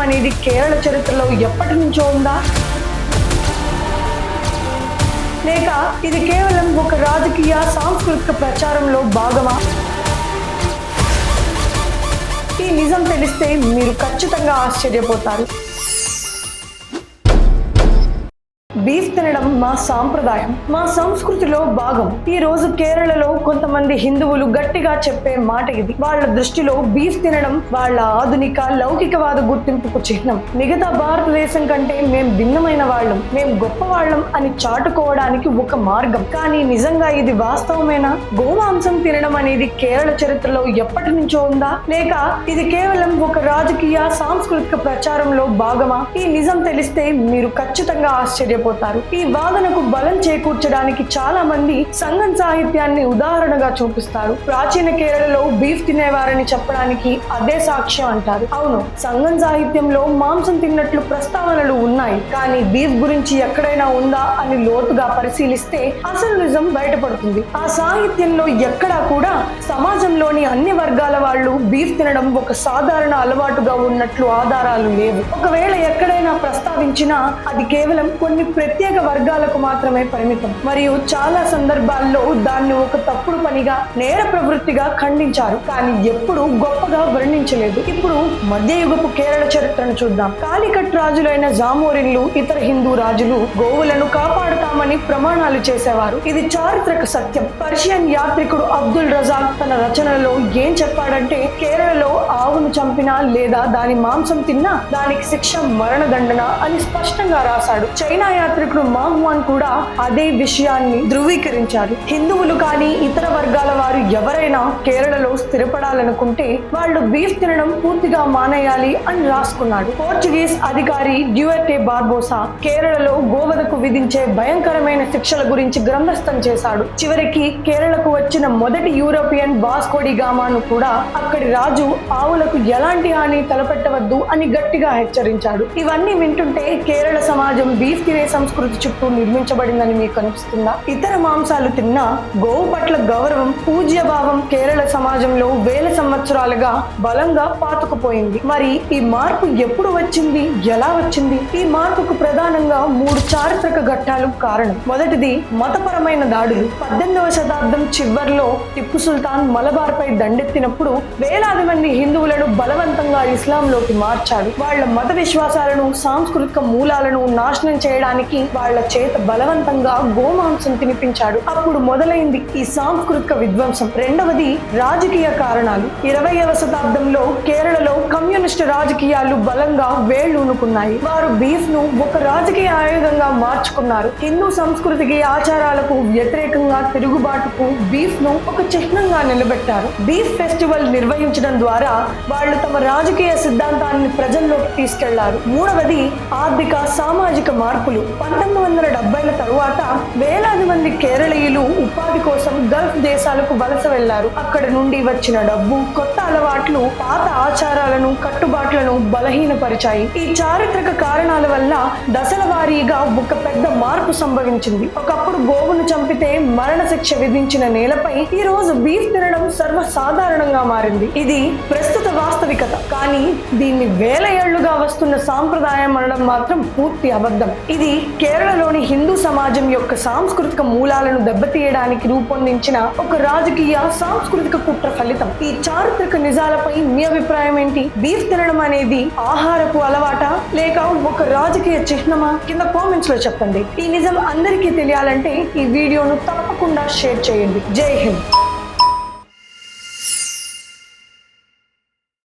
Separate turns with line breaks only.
అనేది కేరళ చరిత్రలో ఎప్పటి నుంచో ఉందా, లేక ఇది కేవలం ఒక రాజకీయ సాంస్కృతిక ప్రచారంలో భాగమా? ఈ నిజం తెలిస్తే మీరు ఖచ్చితంగా ఆశ్చర్యపోతారు. బీఫ్ తినడం మా సాంప్రదాయం, మా సంస్కృతిలో భాగం. ఈ రోజు కేరళలో కొంతమంది హిందువులు గట్టిగా చెప్పే మాట ఇది. వాళ్ళ దృష్టిలో బీఫ్ తినడం వాళ్ళ ఆధునిక లౌకికవాద గుర్తింపుకు చిహ్నం. మిగతా భారతదేశం కంటే మేం భిన్నమైన వాళ్ళం, మేం గొప్ప వాళ్ళం అని చాటుకోవడానికి ఒక మార్గం. కానీ నిజంగా ఇది వాస్తవమేనా? గోమాంసం తినడం అనేది కేరళ చరిత్రలో ఎప్పటి నుంచో ఉందా, లేక ఇది కేవలం ఒక రాజకీయ సాంస్కృతిక ప్రచారంలో భాగమా? ఈ నిజం తెలిస్తే మీరు ఖచ్చితంగా ఆశ్చర్యపోతారు. ఈ వాదనకు బలం చేకూర్చడానికి చాలా మంది సంగం సాహిత్యాన్ని ఉదాహరణగా చూపిస్తారు. ప్రాచీన కేరళలో బీఫ్ తినేవారని చెప్పడానికి అదే సాక్ష్యం అంటారు. అవును, సంగం సాహిత్యంలో మాంసం తిన్నట్లు ప్రస్తావనలు ఉన్నాయి, కానీ బీఫ్ గురించి ఎక్కడైనా ఉందా అని లోతుగా పరిశీలిస్తే అసలు నిజం బయటపడుతుంది. ఆ సాహిత్యంలో ఎక్కడా కూడా సమాజంలోని అన్ని వర్గాల వాళ్ళు బీఫ్ తినడం ఒక సాధారణ అలవాటుగా ఉన్నట్లు ఆధారాలు లేవు. ఒకవేళ ఎక్కడైనా ప్రస్తావించినా అది కేవలం కొన్ని ప్రత్యేక వర్గాలకు మాత్రమే పరిమితం, మరియు చాలా సందర్భాల్లో దాన్ని ఒక తప్పుడు పనిగా, నేర ప్రవృత్తిగా ఖండించారు, కానీ ఎప్పుడూ గొప్పగా వర్ణించలేదు. ఇప్పుడు మధ్యయుగపు కేరళ చరిత్రను చూద్దాం. కాలికట్ రాజులైన జామోరిన్లు, ఇతర హిందూ రాజులు గోవులను కాపాడుతామని ప్రమాణాలు చేసేవారు. ఇది చారిత్రక సత్యం. పర్షియన్ యాత్రికుడు అబ్దుల్ రజాక్ తన రచనలో ఏం చెప్పాడంటే, కేరళలో ఆవును చంపినా లేదా దాని మాంసం తిన్నా దానికి శిక్ష మరణదండన అని స్పష్టంగా రాశాడు. చైనా యాత్రికుడు మాహ్వాన్ కూడా అదే విషయాన్ని ధృవీకరించారు. హిందువులు కానీ ఇతర వర్గాల వారు ఎవరైనా కేరళలో స్థిరపడాలనుకుంటే వాళ్ళు బీఫ్ తినడం పూర్తిగా మానేయాలి అని రాసుకున్నాడు. పోర్చుగీస్ అధికారి డ్యూయర్టే బార్బోసా కేరళలో గోవధకు విధించే భయంకరమైన శిక్షల గురించి గ్రంథస్థం చేశాడు. చివరికి కేరళకు వచ్చిన మొదటి యూరోపియన్ వాస్కోడి గామాను కూడా అక్కడి రాజు ఆవులకు ఎలాంటి హాని తలపెట్టవద్దు అని గట్టిగా హెచ్చరించాడు. ఇవన్నీ వింటుంటే కేరళ సమాజం బీఫ్ తినే సంస్కృతి చుట్టూ నిర్మించబడిందని మీకు అనిపిస్తుందా? ఇతర మాంసాలు తిన్నా గోవు పట్ల గౌరవం, పూజ్య భావం కేరళ సమాజంలో వేల సంవత్సరాలుగా బలంగా పాతుకుపోయింది. మరి ఈ మార్పు ఎప్పుడు వచ్చింది, ఎలా వచ్చింది? ఈ మార్పుకు ప్రధానంగా 3 చారిత్రక ఘట్టాలు కారణం. మొదటిది మతపరమైన దాడులు. 18వ శతాబ్దం చివర్లో టిప్పు సుల్తాన్ మలబార్ పై దండెత్తినప్పుడు వేలాది మంది హిందువులను బలవంతంగా ఇస్లాంలోకి మార్చాడు. వాళ్ళ మత విశ్వాసాలను, సాంస్కృతిక మూలాలను నాశనం చేయడానికి వాళ్ళ చేత బలవంతంగా గోమాంసం తినిపించాడు. అప్పుడు మొదలైంది ఈ సాంస్కృతిక విధ్వంసం. రెండవది రాజకీయ కారణాలు. 20వ శతాబ్దంలో కేరళలో కమ్యూనిస్టు రాజకీయాలు బలంగా వేళ్లూనుకున్నాయి. వారు బీఫ్ ను ఒక రాజకీయ ఆయుధంగా మార్చుకున్నారు. హిందూ సంస్కృతికి, ఆచారాలకు వ్యతిరేకంగా తిరుగుబాటుకు బీఫ్ ను ఒక చిహ్నంగా నిలబెట్టారు. బీఫ్ ఫెస్టివల్ నిర్వహించడం ద్వారా వాళ్ళు తమ రాజకీయ సిద్ధాంతాన్ని ప్రజల్లోకి తీసుకెళ్లారు. మూడవది ఆర్థిక, సామాజిక మార్పులు. 1970ల తరువాత వేలాది మంది కేరళీయులు ఉపాధి కోసం గల్ఫ్ దేశాలకు వలస వెళ్లారు. అక్కడ నుండి వచ్చిన డబ్బు, కొత్త అలవాట్లు పాత ఆచారాలను, కట్టుబాట్లను బలహీనపరిచాయి. ఈ చారిత్రక కారణాల వల్ల దశల వారీగా ఒక పెద్ద మార్పు సంభవించింది. ఒకప్పుడు గోవును చంపితే మరణ శిక్ష విధించిన నేలపై ఈ రోజు బీఫ్ తినడం సర్వసాధారణంగా మారింది. ఇది ప్రస్తుత వాస్తవికత, కానీ దీన్ని వేల ఏళ్లుగా వస్తున్న సాంప్రదాయం అనడం మాత్రం పూర్తి అబద్ధం. ఇది కేరళలోని హిందూ సమాజం యొక్క సాంస్కృతిక మూలాలను దెబ్బతీయడానికి రూపొందించిన ఒక రాజకీయ సాంస్కృతిక కుట్ర ఫలితం. ఈ చారిత్రక నిజాలపై మీ అభిప్రాయం ఏంటి? బీఫ్ తినడం అనేది ఆహారపు అలవాట, లేక ఒక రాజకీయ చిహ్నమా? కింద కామెంట్స్ లో చెప్పండి. ఈ నిజం అందరికీ తెలియాలంటే ఈ వీడియోను తప్పకుండా షేర్ చేయండి. జై హింద్.